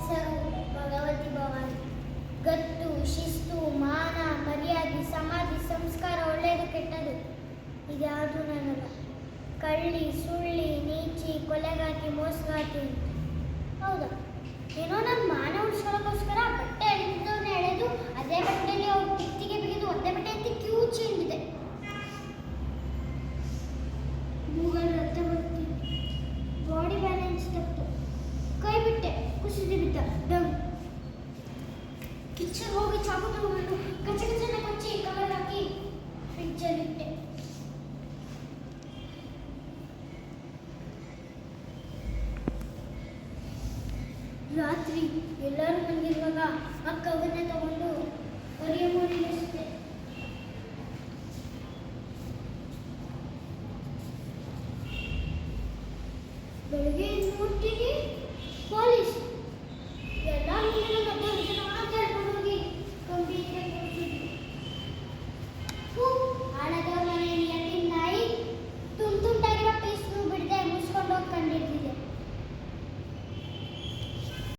ಹೆಸರು ಭಗವತಿ ಭವಾನಿ. ಗತ್ತು, ಶಿಸ್ತು, ಮಾನ, ಮರ್ಯಾದೆ, ಸಮಾಧಿ, ಸಂಸ್ಕಾರ, ಒಳ್ಳೆಯದು ಕೆಟ್ಟದು ಇದ್ಯಾವುದು ನನ್ನಲ್ಲ. ಕಳ್ಳಿ, ಸುಳ್ಳಿ, ನೀಚಿ, ಕೊಲೆಗಾತಿ, ಮೋಸಗಾತಿ. ಹೌದಾ? ಏನೋ ನನ್ನ ಮಾನ ಉಳಿಸ್ಕೊಳ್ಳೋಕ್ಕೋಸ್ಕರ ಬಟ್ಟೆ ಎಳೆದಿದ್ದವ್ರನ್ನ ಎಳೆದು ಅದೇ ಬಟ್ಟೆಯಲ್ಲಿ ಅವ್ರ ಕಿತ್ತಿಗೆ ಬಿಗಿದು ಒಂದೇ ಬಟ್ಟೆ ಅಂತ ಕ್ಯೂಚಿ ಎಂದಿದೆ. ಮೂಗಲ್ಲಿ ರಕ್ತ ಬರ್ತಿದೆ, ಬಾಡಿ ಬ್ಯಾಲೆನ್ಸ್ ತಪ್ಪು, ಕೈ ಬಿಟ್ಟೆ, ಕುಸಿದು ಬಿದ್ದ ಡಮ್. ಕಿಚನ್ ಹೋಗಿ ಚಾಕು ತಗೊಂಡು ಕಚ್ಚನ ಕೊಚ್ಚಿ ಕವರ್ ಹಾಕಿ ಫ್ರಿಜ್ಜಲ್ಲಿಟ್ಟೆ. ರಾತ್ರಿ ಎಲ್ಲರೂ ಮಲಗಿರುವಾಗ ಆ ಕವನ್ನ ತಗೊಂಡು ಹೊರಗೆ ಮೂಡಿಸಿದೆ.